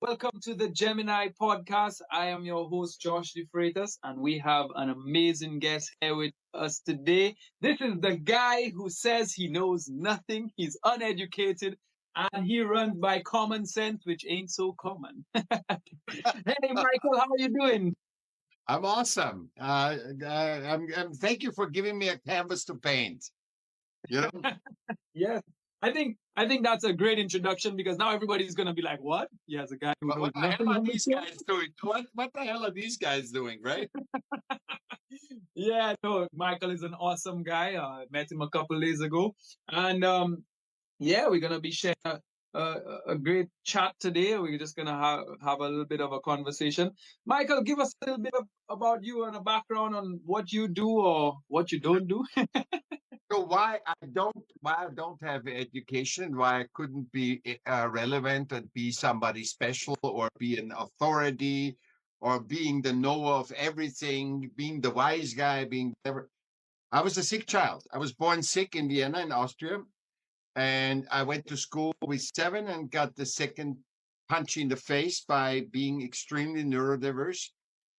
Welcome to the Gemini podcast. I am your host, Josh DeFreitas, and we have an amazing guest here with us today. This is the guy who says he knows nothing, he's uneducated, and he runs by common sense, which ain't so common. Hey, Michael, how are you doing? I'm awesome. Thank you for giving me a canvas to paint. You know, Yes. I think that's a great introduction because now everybody's gonna be like, "What? He has a guy who knows what the hell nothing are on the these show." guys doing? What the hell are these guys doing? Right? Yeah, no, Michael is an awesome guy. I met him a couple days ago, and yeah, we're gonna be sharing a great chat today. We're just gonna have a little bit of a conversation. Michael, give us a little bit about you and a background on what you do or what you don't do. So why I don't have education? Why I couldn't be relevant and be somebody special or be an authority or being the knower of everything, being the wise guy, being whatever. I was a sick child. I was born sick in Vienna, in Austria. And I went to school with 7 and got the second punch in the face by being extremely neurodiverse.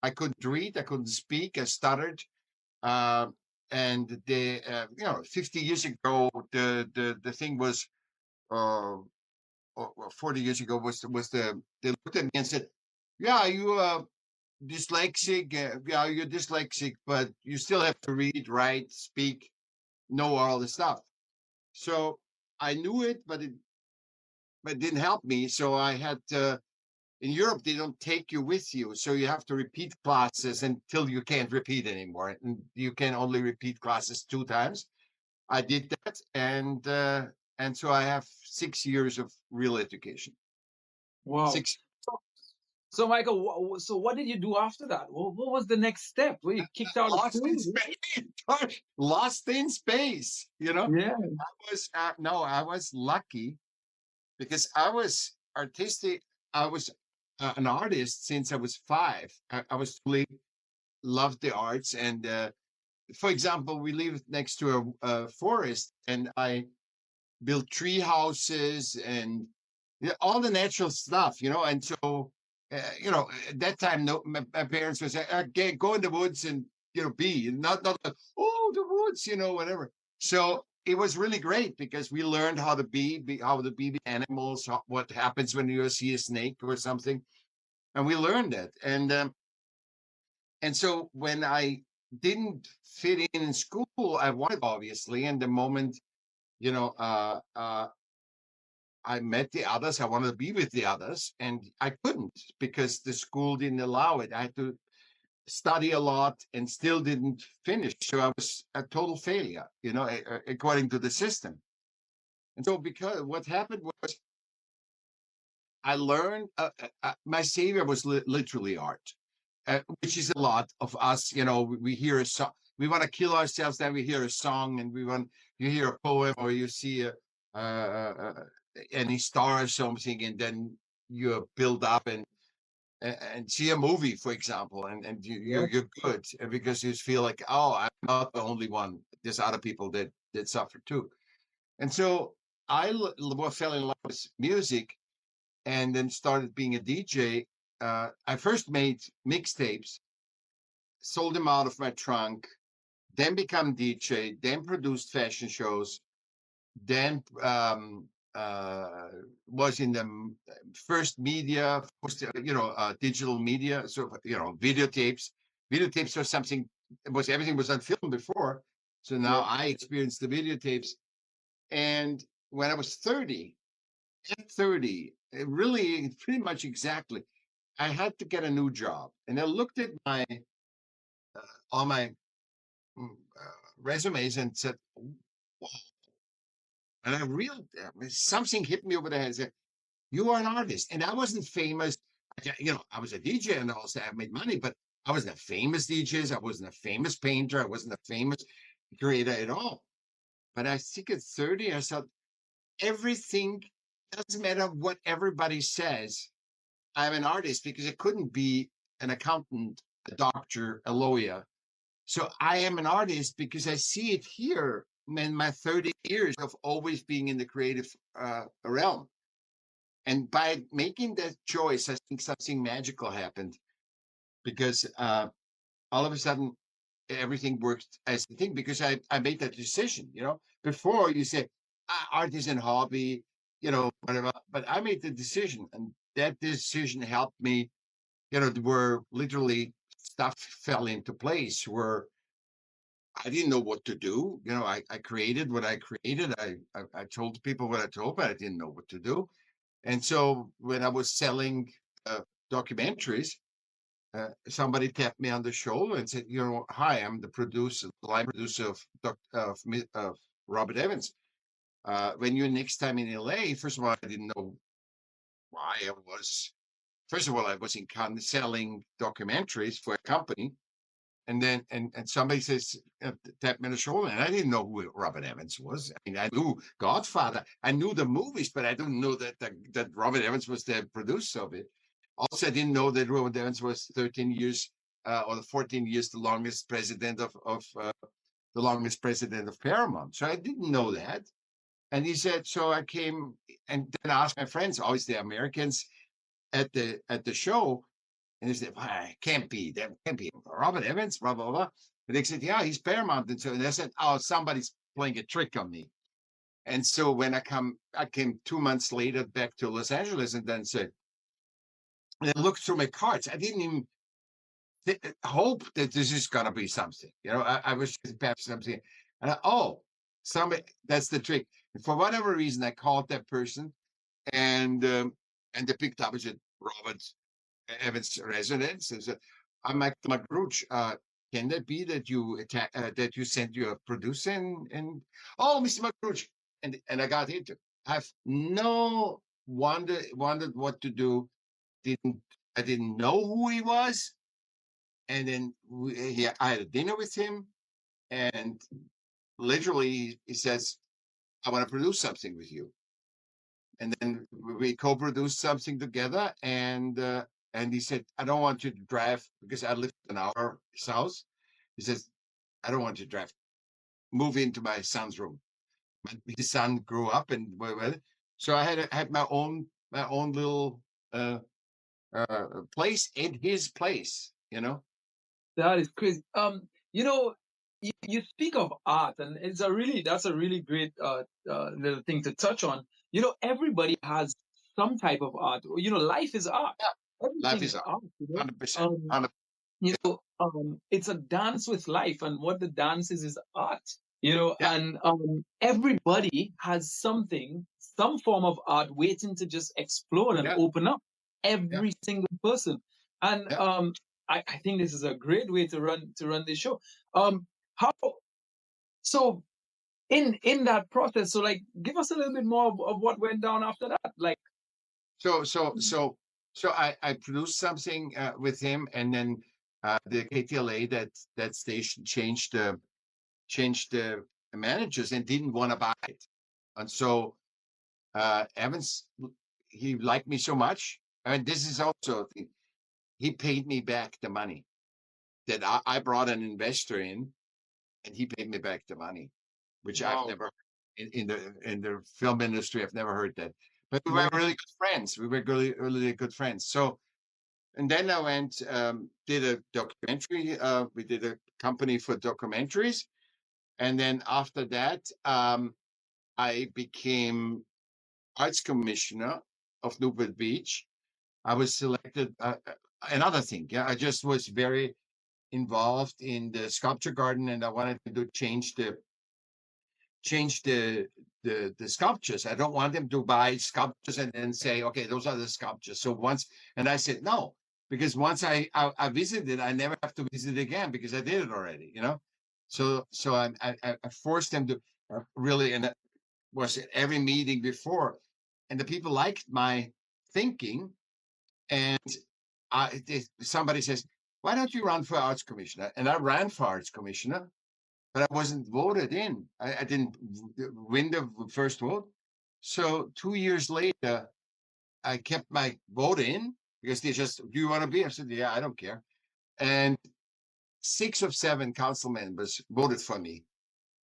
I couldn't read, I couldn't speak, I stuttered. Uh, and 50 years ago, the thing was, uh, or 40 years ago, they looked at me and said, "Yeah, you dyslexic. Yeah, you're dyslexic, but you still have to read, write, speak, know all the stuff." So I knew it, but it didn't help me. So I had in Europe they don't take you with you, so you have to repeat classes until you can't repeat anymore, and you can only repeat classes 2 times. I did that, and so I have 6 years of real education. Wow. 6 So, Michael, so what did you do after that? What was the next step? Were you kicked out of lost in school? space, lost in space. Yeah. I was lucky because I was artistic. I was an artist since I was 5. I was really loved the arts. And for example, we lived next to a forest, and I built tree houses and all the natural stuff, And so, at that time, no, my parents would say, okay, go in the woods and, be not, oh, the woods, whatever. So it was really great because we learned how to how to be the animals, what happens when you see a snake or something. And we learned that. And so when I didn't fit in school, I wanted, obviously. And the moment, you know, uh, uh, I met the others, I wanted to be with the others, and I couldn't because the school didn't allow it. I had to study a lot and still didn't finish. So I was a total failure, according to the system. And so, because what happened was, I learned my savior was literally art, which is a lot of us. We hear a song, we want to kill ourselves, then we hear a song, and you hear a poem or you see any star or something, and then you build up and see a movie, for example, and Yeah. you're good because you feel like, oh, I'm not the only one. There's other people that suffer too. And so fell in love with music and then started being a DJ. I first made mixtapes, sold them out of my trunk, then become DJ, then produced fashion shows, then was in the first media, digital media, so videotapes. Videotapes were something. Everything was on film before, so now Yeah. I experienced the videotapes. And when I was 30, at 30, really pretty much exactly, I had to get a new job. And I looked at my all my resumes and said, wow. And something hit me over the head and said, you are an artist. And I wasn't famous. I was a DJ and also I made money, but I wasn't a famous DJ. I wasn't a famous painter. I wasn't a famous creator at all. But I think at 30, I thought, everything doesn't matter what everybody says. I'm an artist because I couldn't be an accountant, a doctor, a lawyer. So I am an artist because I see it here in my 30 years of always being in the creative realm. And by making that choice, I think something magical happened because all of a sudden everything worked as the thing because I made that decision. Before you say art is a hobby, whatever. But I made the decision, and that decision helped me. Where literally stuff fell into place where I didn't know what to do. I created what I created. I told people what I told, but I didn't know what to do. And so when I was selling documentaries, somebody tapped me on the shoulder and said, "Hi, I'm the producer, the line producer of Robert Evans. When you're next time in LA, first of all, I didn't know why I was. First of all, I was in Cannes selling documentaries for a company, and then and somebody says tap me on the shoulder, and I didn't know who Robert Evans was. I mean, I knew Godfather, I knew the movies, but I didn't know that Robert Evans was the producer of it. Also, I didn't know that Robert Evans was 13 years or 14 years the longest president of Paramount. So I didn't know that. And he said, so I came and then asked my friends, always the Americans at the show, and they said, well, it can't be. That can't be Robert Evans, blah, blah, blah. And they said, yeah, he's Paramount. And so they said, oh, somebody's playing a trick on me. And so when I came 2 months later back to Los Angeles and then said, and I looked through my cards. I didn't even hope that this is going to be something. I was just perhaps something. And somebody, that's the trick. And for whatever reason, I called that person and they picked up and said, Robert Evans residence. And said, I'm Magrutsche. Can that be that you sent your producer and oh, Mr. Magrutsche, and I got into. I've no wondered what to do. Didn't I didn't know who he was, and then I had a dinner with him, and literally he says, "I want to produce something with you." And then we co-produced something together, and he said, I don't want you to drive because I lived an hour south. He says, I don't want you to drive, move into my son's room. His son grew up and so I had my own little place in his place. That is crazy. You know, you speak of art, and that's a really great little thing to touch on. Everybody has some type of art. Life is art. Yeah, life Everything is is art. 100%. 100. It's a dance with life, and what the dance is art. Yeah, And everybody has something, some form of art waiting to just explode and yeah, open up. yeah, Every single person. And yeah. I think this is a great way to run this show. How so in that process? So like, give us a little bit more of what went down after that. Like, So so so so I produced something with him, and then the KTLA that station changed the managers and didn't want to buy it, and so Evans, he liked me so much. I mean, this is also he paid me back the money that I brought an investor in, and he paid me back the money, which I've wow, never in the film industry. I've never heard that. But we were wow, really good friends. We were really, really good friends. So, and then I went, did a documentary. We did a company for documentaries. And then after that, I became arts commissioner of Newport Beach. I was selected. Another thing, yeah, I just was very involved in the sculpture garden, and I wanted to change the sculptures. I don't want them to buy sculptures and then say, okay, those are the sculptures. So and I said no, because once I visited, I never have to visit again because I did it already. So I forced them to really, and that was at every meeting before, and the people liked my thinking, and somebody says, why don't you run for arts commissioner? And I ran for arts commissioner, but I wasn't voted in. I didn't win the first vote. So 2 years later, I kept my vote in because they just, do you want to be? I said, yeah, I don't care. And 6 of 7 council members voted for me.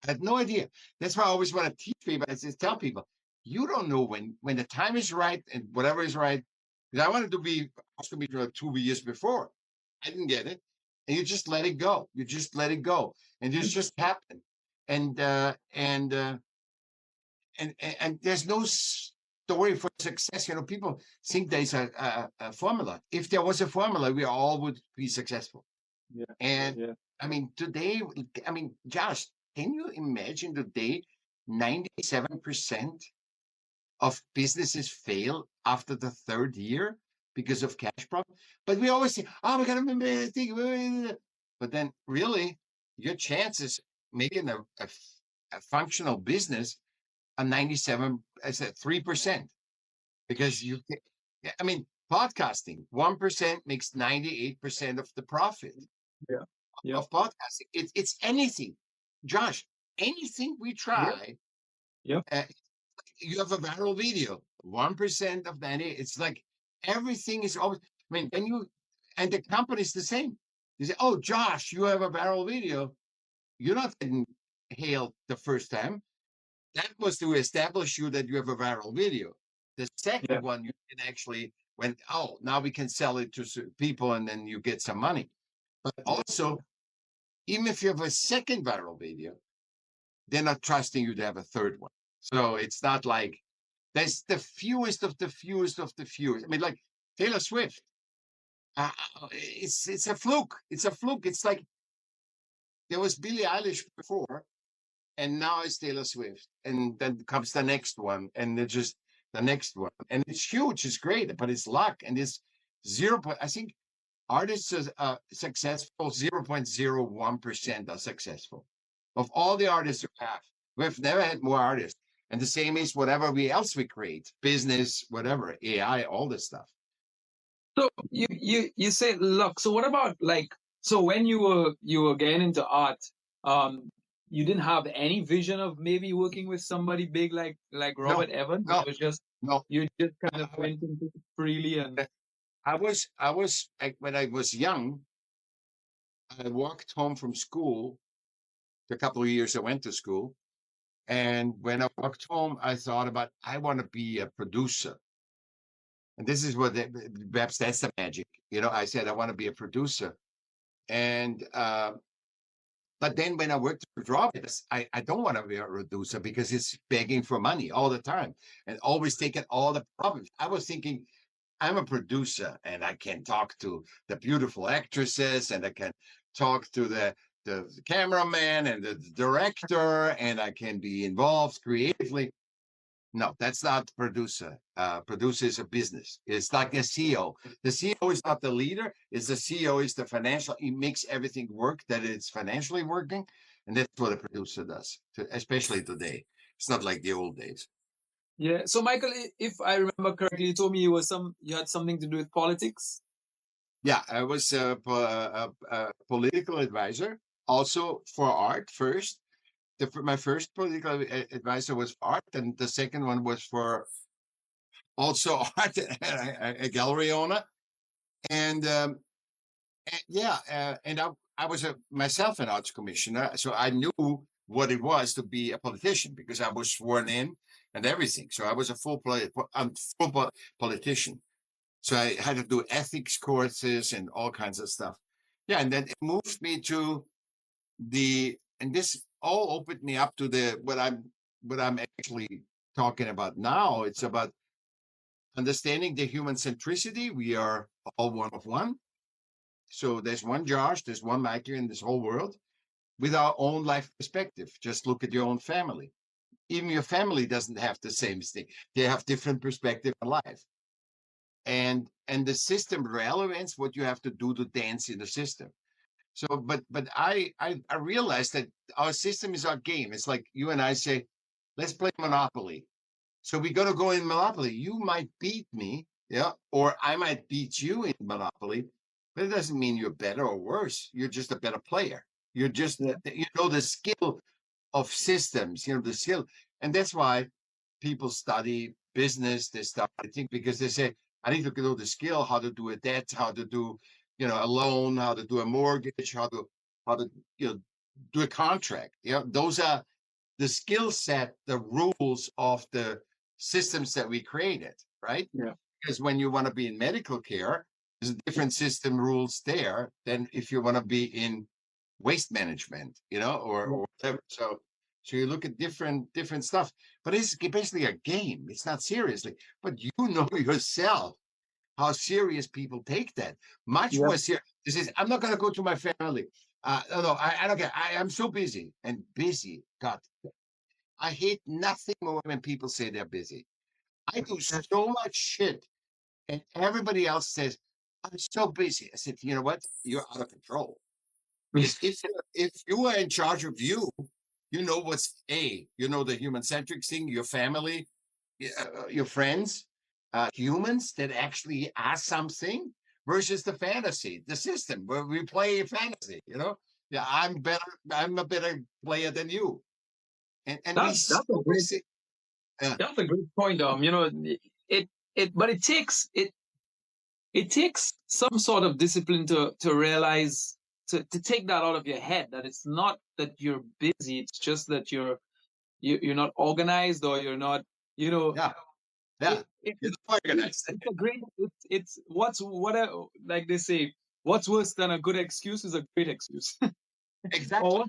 I had no idea. That's why I always want to teach people. I just tell people, You don't know when the time is right and whatever is right. Because I wanted to be supposed to be like 2 years before. I didn't get it. And you just let it go. You just let it go. And it just happened. And and there's no story for success. You know, people think there's a formula. If there was a formula, we all would be successful. Yeah. And Yeah. I mean, today, I mean, Josh, can you imagine today 97% of businesses fail after the third year because of cash problem? But we always say, oh, we got to think. But then really, your chances, maybe in a functional business, a 97, I said 3%, because yeah, I mean, podcasting, 1% makes 98% of the profit Yeah. Yeah. of podcasting. It's anything, Josh, anything we Yeah. try, Yeah. uh, you have a viral video, 1% of that. It's like everything is always, I mean, when you, and the company's the same. They say, oh, Josh, you have a viral video. You're not getting hailed the first time. That was to establish you that you have a viral video. The Yeah. second one, you can actually, when, oh, now we can sell it to people and then you get some money. But Yeah. also, even if you have a second viral video, they're not trusting you to have a third one. So it's not like there's the fewest of the fewest of the fewest. I mean, like Taylor Swift, it's a fluke. It's a fluke. It's like there was Billie Eilish before, and now it's Taylor Swift, and then comes the next one, and it's just the next one, and it's huge. It's great, but it's luck, and it's zero. I think artists are successful. 0.01% are successful of all the artists we have. We've never had more artists, and the same is whatever we else we create, business, whatever, AI, all this stuff. So you say luck. So what about like, so when you were getting into art, um, you didn't have any vision of maybe working with somebody big like No, Robert Evans. It no, was just no. you just kind of I, went into it freely and when I was young, I walked home from school. The couple of years I went to school, and when I walked home, I thought about I want to be a producer. And this is what perhaps that's the magic. You know, I said I want to be a producer. And but then when I worked for Drawbits, I don't want to be a producer because it's begging for money all the time and always taking all the problems. I was thinking I'm a producer and I can talk to the beautiful actresses and I can talk to the cameraman and the director and I can be involved creatively. No, that's not producer. Producer is a business. It's like a CEO. The CEO is not the leader. It's the CEO is the financial. He makes everything work that it's financially working, and that's what a producer does. Especially today, it's not like the old days. yeah. So Michael, if I remember correctly, you told me you had something to do with politics. Yeah, I was a political advisor, also for art first. My first political advisor was for art, and the second one was for also art, a gallery owner. And yeah, and I was myself an arts commissioner, so I knew what it was to be a politician because I was sworn in and everything. So I was a full politician. So I had to do ethics courses and all kinds of stuff. Yeah, and then it moved me to and this all opened me up to the what I'm actually talking about now. It's about understanding the human centricity. We are all one of one. So there's one Josh, there's one Michael in this whole world with our own life perspective. Just look at your own family. Even your family doesn't have the same thing. They have different perspective on life. And the system relevance, what you have to do to dance in the system. So, but I realized that our system is our game. It's like you and I say, let's play Monopoly. So we're gonna go in Monopoly. You might beat me, yeah, or I might beat you in Monopoly, but it doesn't mean you're better or worse. You're just a better player. You're just Yeah. the skill of systems, the skill, and that's why people study business. They study, I think, because they say I need to know the skill, how to do a debt, how to do, a loan, how to do a mortgage, how to do a contract. Those are the skill set, the rules of the systems that we created, right? Yeah. Because when you want to be in medical care, there's a different system rules there than if you want to be in waste management, Yeah. or whatever. So you look at different stuff, but it's basically a game. It's not seriously, but you know yourself how serious people take that. Much Yeah. more serious. This is, I'm not going to go to my family. No, I don't care. I'm so busy and busy. God, I hate nothing more when people say they're busy. I do so much shit, and everybody else says, I'm so busy. I said, you know what? You're out of control. Because if you are in charge of you, you know what's you know the human-centric thing, your family, your friends, humans that actually are something versus the fantasy, the system where we play fantasy. Yeah, I'm a better player than you, and we That's see, that's a we great see, uh, that's a great point. It but it takes some sort of discipline to realize to take that out of your head that it's not that you're busy. It's just that you're not organized or you're not. You know, yeah, yeah, it's it's organized. it's a great it's what's what like they say, what's worse than a good excuse is a great excuse. Or Exactly.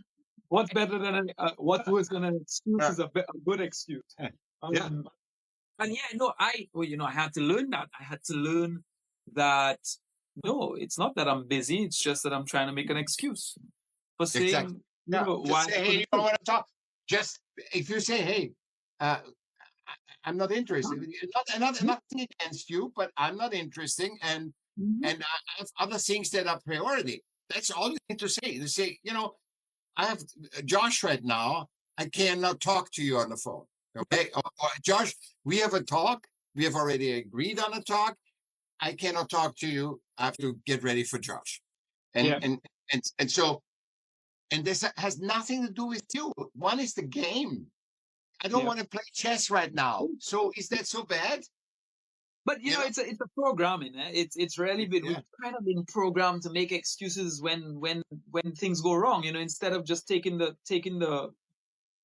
what's better than what's worse than an excuse Uh, is a good excuse. yeah, Um, and yeah, no, I had to learn that. I had to learn that no, it's not that I'm busy. It's just that I'm trying to make an excuse for exactly. saying, Yeah, just why I say, hey, you couldn't don't do want to talk. Just if you say, hey, uh, I'm not interested. Nothing against you, but I'm not interested, and it. and I have other things that are priority. That's all you need to say. You say, I have Josh right now. I cannot talk to you on the phone. Okay, Josh, we have a talk. We have already agreed on a talk. I cannot talk to you. I have to get ready for Josh, and Yeah, and and so this has nothing to do with you. One is the game. I don't yeah. want to play chess right now. So is that so bad? But You know? it's a programming. It's really been Yeah. we've kind of been programmed to make excuses when things go wrong. Instead of just The taking it on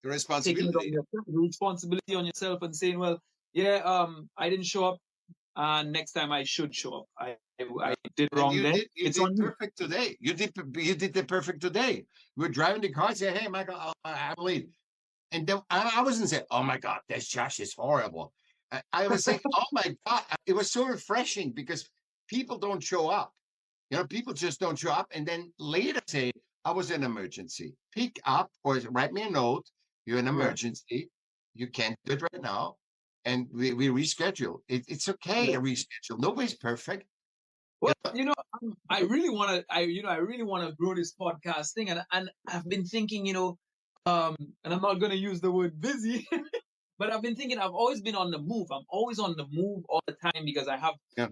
responsibility. yourself, the responsibility on yourself and saying, well, yeah, I didn't show up, and next time I should show up. I did And wrong you then. did you It's did on you. perfect today. You did the perfect today. We're driving the car. Say, hey, Michael, I'm late. And then I wasn't saying, oh my God, that Josh is horrible. I was saying, oh my God, it was so refreshing because people don't show up. People just don't show up. And then later say, I was in emergency. Pick up or write me a note. You're in Yeah, emergency. You can't do it right now. And we reschedule. It's okay yeah. to reschedule. Nobody's perfect. You Well, know? I really want to. I really want to grow this podcast thing, and I've been thinking, and I'm not going to use the word busy, but I've been thinking I've always been on the move. I'm always on the move all the time because Yeah,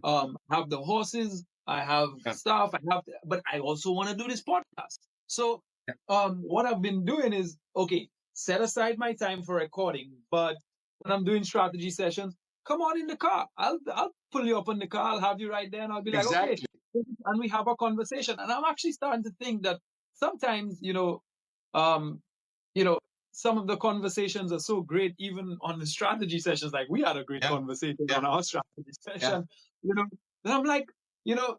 have the horses, I have yeah, stuff, but I also want to do this podcast. So yeah, what I've been doing is okay, set aside my time for recording, but when I'm doing strategy sessions, come on in the car. I'll pull you up in the car. I'll have you right there, and I'll be like, okay, exactly. and we have a conversation. And I'm actually starting to think that sometimes, um, you know, some of the conversations are so great, even on the strategy sessions. Like we had a great Yeah, conversation yeah, on our strategy yeah, session, and I'm like, you know,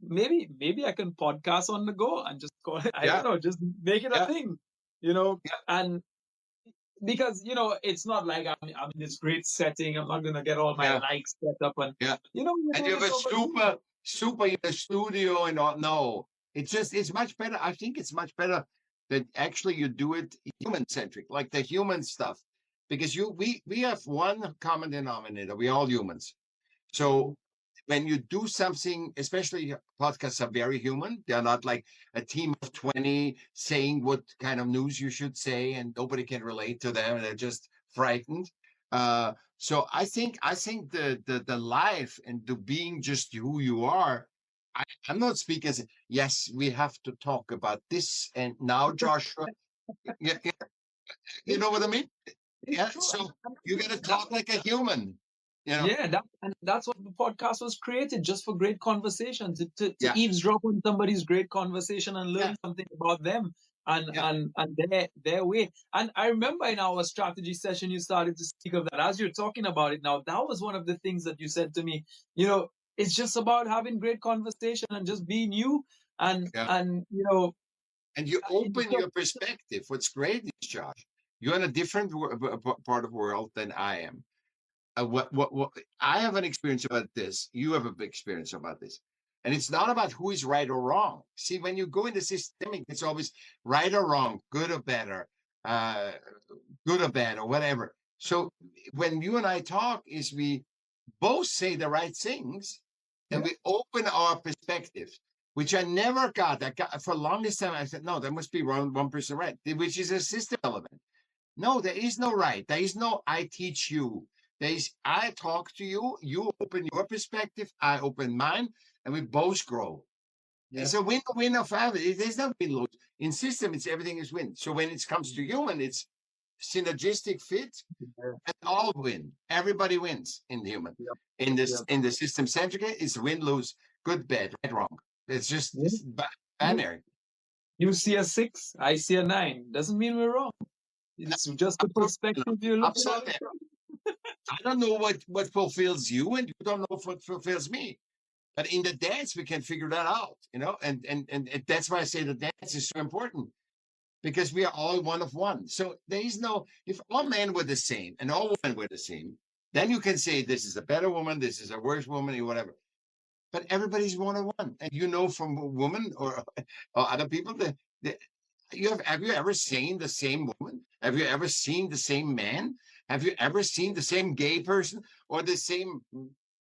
maybe I can podcast on the go and just call it, I don't yeah, know, just make it a yeah, thing, you know, yeah, and because it's not like I'm in this great setting. I'm not gonna get all my yeah, likes set up, and yeah. you And do you have this a over. super in the studio and all. No, it's much better. I think it's much better that actually you do it human-centric, like the human stuff. Because we have one common denominator. We all humans. So when you do something, especially podcasts are very human. They're not like a team of 20 saying what kind of news you should say, and nobody can relate to them. They're just frightened. So I think the life and the being just who you are. I'm not speaking as yes, we have to talk about this and now, Joshua. Yeah, yeah, you It's know what I true. mean? It's Yeah. true. So And you got to that's talk like a human. You know. Yeah, that's what the podcast was created, just for great conversation, to Yeah. eavesdrop on somebody's great conversation and Yeah. learn something about them. Yeah, and their way. And I remember in our strategy session, you started to speak of that. As you're talking about it now, that was one of the things that you said to me. It's just about having great conversation and just being you. yeah. And And you it's open so- your perspective. What's great is, Josh, you're in a different part of the world than I am. What I have an experience about this. You have a big experience about this. And it's not about who is right or wrong. See, when you go into systemic, it's always right or wrong, good or better, uh, good or bad, or whatever. So when you and I talk, is we both say the right things and yeah, we open our perspectives, which I never got. I got for the longest time. I said, no, there must be one person right, which is a system element. No, there is no right. There is no I teach you. There is I talk to you, you open your perspective, I open mine, and we both grow. yeah, It's a win-win of family. There's no win-lose. In system, it's everything is win. So when it comes to human, it's synergistic fit yeah, and all win. Everybody wins in the human. yeah, In this yeah. in the system centric, it's win-lose, good, bad, right, wrong. It's just Yeah. it's You binary. you see a 6, I see a 9. Doesn't mean we're wrong. It's just the Absolutely. perspective you're looking at it Absolutely. from. I don't know what fulfills you, and you don't know what fulfills me. But in the dance, we can figure that out, and that's why I say the dance is so important because we are all one of one. So there is no if all men were the same and all women were the same, then you can say this is a better woman, this is a worse woman, or whatever. But everybody's one on one, and from a woman or other people that have you ever seen the same woman? Have you ever seen the same man? Have you ever seen the same gay person or the same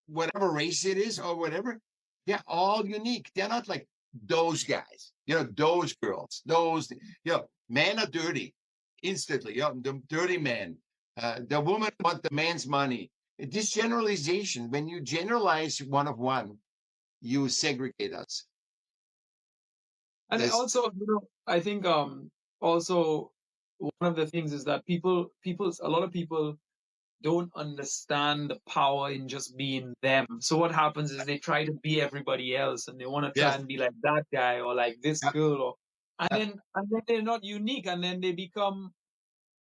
whatever race it is or whatever? They're all unique. They're not like those guys, those girls, men are dirty instantly. The dirty man, the woman want the man's money. This generalization, when you generalize one of one, you segregate us. And There's also, I think also one of the things is that a lot of people don't understand the power in just being them. So what happens is they try to be everybody else and they want to try yes, and be like that guy or like this yeah, girl or yeah, and then they're not unique and then they become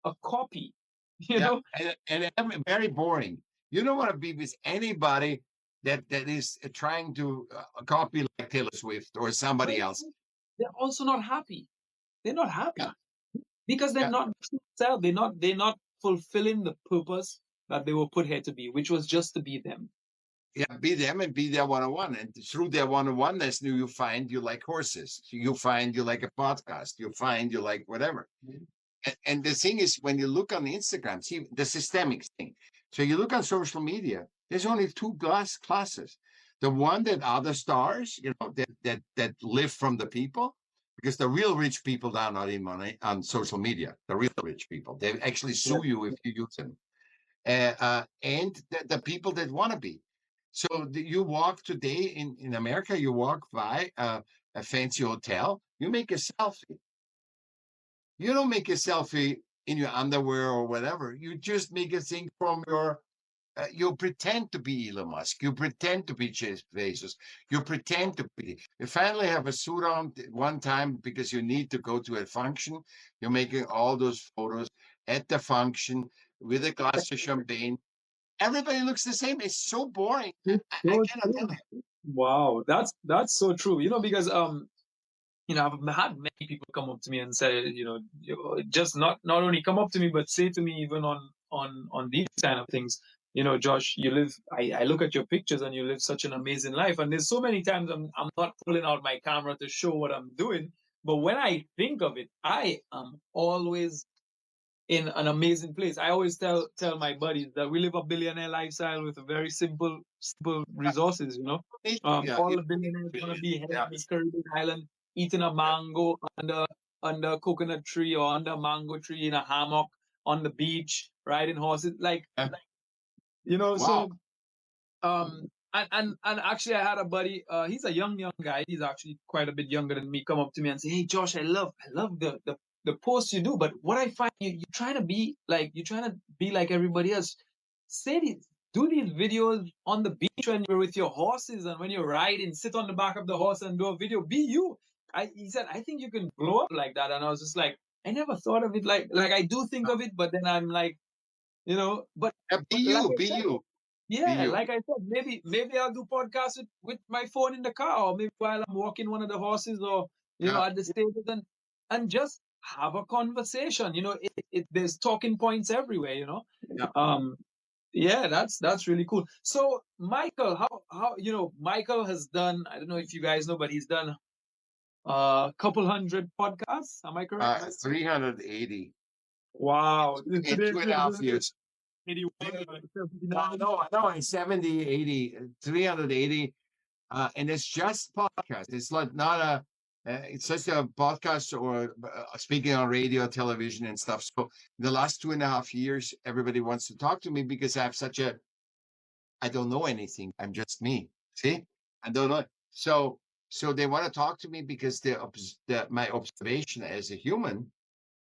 a copy, you yeah. know? And very boring. You don't want to be with anybody that is trying to copy like Taylor Swift or But somebody else. they're also not happy. They're not Yeah, happy because they're yeah, not true self. They're not fulfilling the purpose that they were put here to be, which was just to be them. yeah. Be them and be their one-on-one, and through their one-on-oneness, you find you like horses. You find you like a podcast. You find you like whatever. And the thing is, when you look on Instagram, see the systemic thing. So you look on social media, there's only two classes. The one that are the stars, that live from the people, because the real rich people are not in money on social media. The real rich people, they actually Yeah. sue you if you use them. And the people that want to be. So you walk today in America, you walk by a fancy hotel, you make a selfie. You don't make a selfie in your underwear or whatever. You just make a thing from your. You pretend to be Elon Musk. You pretend to be Jeff Bezos. You pretend to be. You finally have a suit on one time because you need to go to a function. You're making all those photos at the function with a glass of champagne. Everybody looks the same. It's so boring. It's I so cannot tell true. you. Wow, that's so true. Because I've had many people come up to me and say, just not only come up to me, but say to me even on these kind of things, Josh, I look at your pictures and you live such an amazing life. And there's so many times I'm not pulling out my camera to show what I'm doing, but when I think of it, I am always in an amazing place. I always tell my buddies that we live a billionaire lifestyle with a very simple resources. Yeah, All you the billionaires don't want to need be here yeah, in this Caribbean island, eating a yeah, mango under a coconut tree or under a mango tree in a hammock on the beach, riding horses. yeah. Wow. So and actually I had a buddy, he's a young guy, he's actually quite a bit younger than me, come up to me and say, hey Josh, I love the posts you do, but what I find you're trying to be like everybody else. Say these Do these videos on the beach when you're with your horses and when you're riding, sit on the back of the horse and do a video. Be you. he said, I think you can blow up like that. And I was just like, I never thought of it like I do think of it, but then I'm like, Be but like you, I be said, you, be yeah, you. like I said, maybe I'll do podcasts with my phone in the car, or maybe while I'm walking one of the horses, or Yeah, at the stables, and just have a conversation. There's talking points everywhere. yeah. Um, yeah, that's really cool. So Michael, how Michael has done. I don't know if you guys know, but he's done a couple hundred podcasts. Am I correct? 380 Wow. in Today, 2.5 years. 81, No, 79. no, no, in 70, 80, 380. And it's just podcast. It's like not it's just a podcast or speaking on radio, television, and stuff. So the last 2.5 years, everybody wants to talk to me because I have I don't know anything. I'm just me. See, I don't know. So they want to talk to me because my observation as a human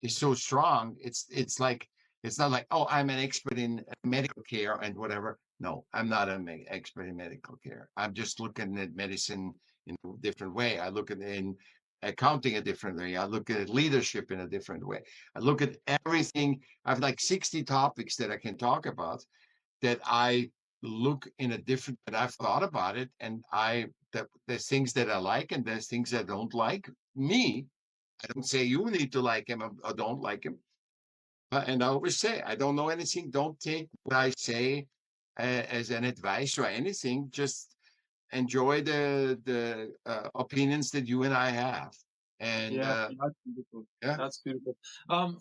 is so strong. It's like it's not like, oh, I'm an expert in medical care and whatever. No, I'm not an expert in medical care. I'm just looking at medicine in a different way. I look at in accounting a different way. I look at leadership in a different way. I look at everything. I have like 60 topics that I can talk about that I look in a different that I've thought about it, and there's things that I like and there's things I don't like. Me, I don't say you need to like him or don't like him. And I always say, I don't know anything. Don't take what I say as an advice or anything. Just enjoy the opinions that you and I have. And Yeah, that's beautiful. yeah, That's beautiful.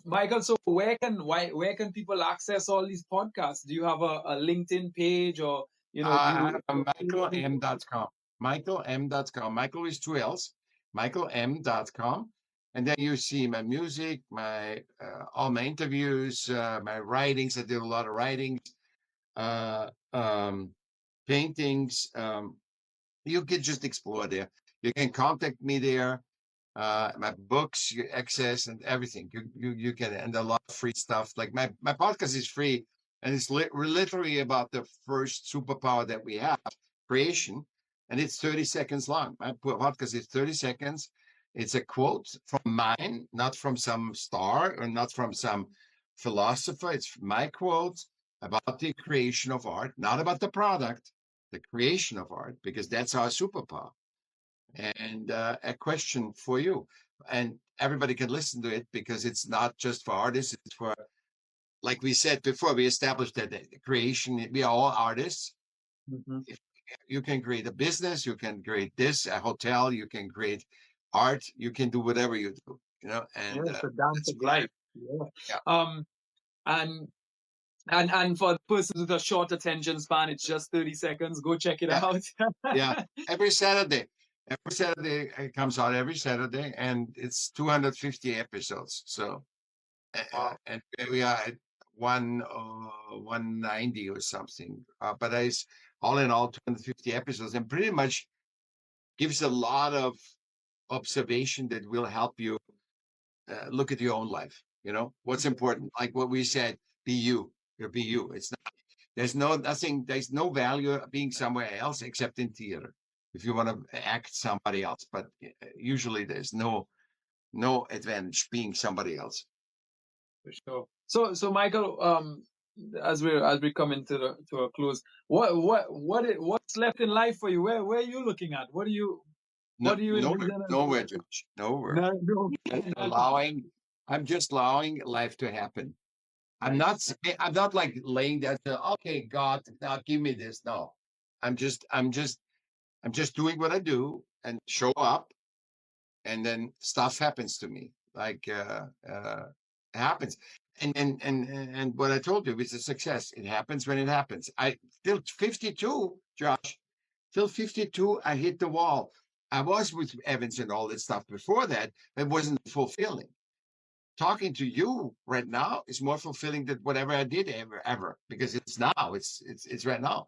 Michael, so where can people access all these podcasts? Do you have a LinkedIn page, or do I you have Facebook? michaelm.com. Michaelm.com. Michael is two L's. Michaelm.com. And then you see my music, my all my interviews, my writings. I did a lot of writings, uh, um, paintings. You can just explore there. You can contact me there. My books, you access and everything. You can, and a lot of free stuff. Like my podcast is free, and it's literally about the first superpower that we have, creation, and it's 30 seconds long. My podcast is 30 seconds. It's a quote from mine, not from some star or not from some philosopher. It's my quote about the creation of art, not about the product, the creation of art, because that's our superpower. And a question for you. And everybody can listen to it because it's not just for artists, it's for, like we said before, we established that the creation, we are all artists. Mhm. If you can create a business, you can create this, a hotel, you can create art, you can do whatever you do, Yeah, and it's a dance that's of why, life. Yeah. yeah, Um, and and for persons with a short attention span, it's just 30 seconds. Go check it yeah, out. yeah. Every Saturday. Every Saturday it comes out every Saturday, and it's 250 episodes. So Wow. and we are at 190 or something. But it's all in all 250 episodes, and pretty much gives a lot of observation that will help you look at your own life. What's important, like what we said, be you. Be you. It's not. There's no nothing. There's no value of being somewhere else except in theater. If you want to act somebody else, but usually there's no advantage being somebody else. For sure. So Michael, as we come into to a close, what's left in life for you? Where are you looking at? No, What do you nowhere, envision as nowhere, Josh, nowhere. no, no, Just nothing. I'm just allowing life to happen. I'm not, Nice. I'm not like laying there, okay, God, now give me this. No, I'm just doing what I do and show up, and then stuff happens to me. Like, it happens. And what I told you is a success. It happens when it happens. I till 52, Josh, till 52, I hit the wall. I was with Evans and all that stuff before that. It wasn't fulfilling. Talking to you right now is more fulfilling than whatever I did ever, because it's now. It's right now.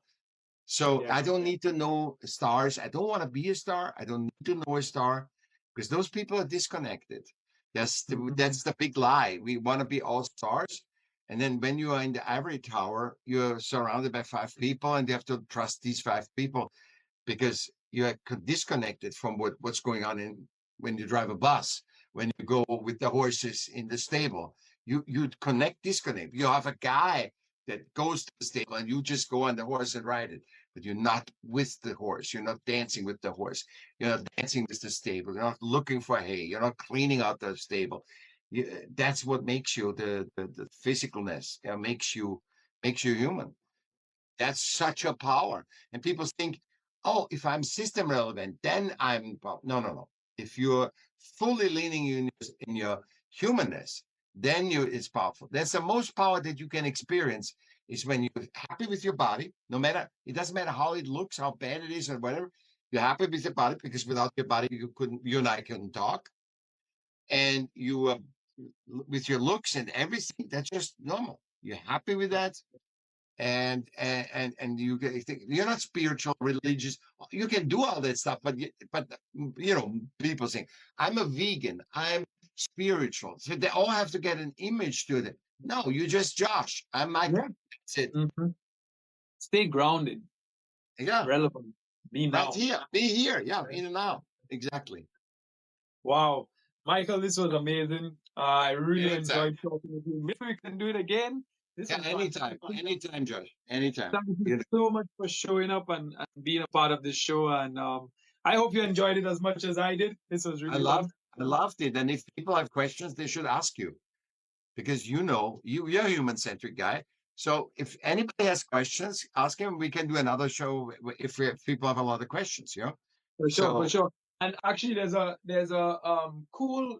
So Yeah. I don't need to know stars. I don't want to be a star. I don't need to know a star, because those people are disconnected. Mhm. That's the big lie. We want to be all stars. And then when you are in the ivory tower, you're surrounded by five people, and you have to trust these five people because you are disconnected from what's going on when you drive a bus, when you go with the horses in the stable. You disconnect. You have a guy that goes to the stable and you just go on the horse and ride it, but you're not with the horse. You're not dancing with the horse. You're not dancing with the stable. You're not looking for hay. You're not cleaning out the stable. That's what makes you the physicalness. Makes you human. That's such a power. And people think, oh, if I'm system relevant, then I'm no, no, no. If you're fully leaning in your humanness, then it's powerful. That's the most power that you can experience is when you're happy with your body, no matter, it doesn't matter how it looks, how bad it is, or whatever. You're happy with your body because without your body, you and I couldn't talk. And you, with your looks and everything, that's just normal. You're happy with that, and you think you're not spiritual, religious. You can do all that stuff, but people think I'm a vegan, I'm spiritual, so they all have to get an image to them. No, you just Josh. I'm Michael. Yeah. That's it. Stay grounded, Yeah, relevant. Be right now. here. Be here. Yeah, in and out. Exactly. Wow. Michael, this was amazing. I really Anytime. enjoyed talking with you. Maybe we can do it again. This Yeah, was anytime. fantastic. Anytime, Josh. Anytime. Thank you so much for showing up and being a part of this show. And I hope you enjoyed it as much as I did. This was I really loved fun. I loved it. And if people have questions, they should ask you. Because you're a human-centric guy. So if anybody has questions, ask him. We can do another show if people have a lot of questions. For sure, for So sure. And actually, there's a cool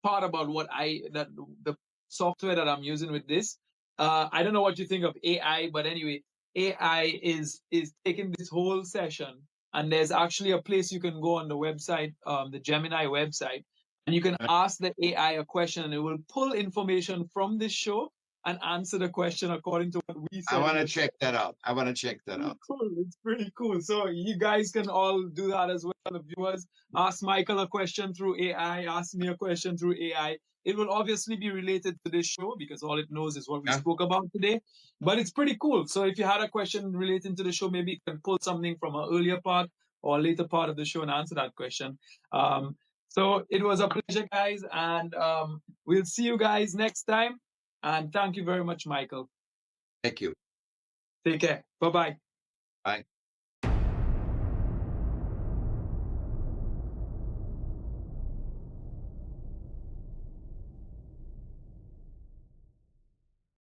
part about that the software that I'm using with this. I don't know what you think of AI, but anyway, AI is taking this whole session, and there's actually a place you can go on the website, the Gemini website, and you can ask the AI a question, and it will pull information from this show and answer the question according to what we I said want in to the show. check that out. I want to check that Pretty out. cool. It's pretty cool. So you guys can all do that as well. The viewers, ask Michael a question through AI. Ask me a question through AI. It will obviously be related to this show because all it knows is what we Yeah. spoke about today. But it's pretty cool. So if you had a question relating to the show, maybe you can pull something from an earlier part or a later part of the show and answer that question. So it was a pleasure, guys, and we'll see you guys next time. And thank you very much, Michael. Thank you. Take care. Bye bye. Bye.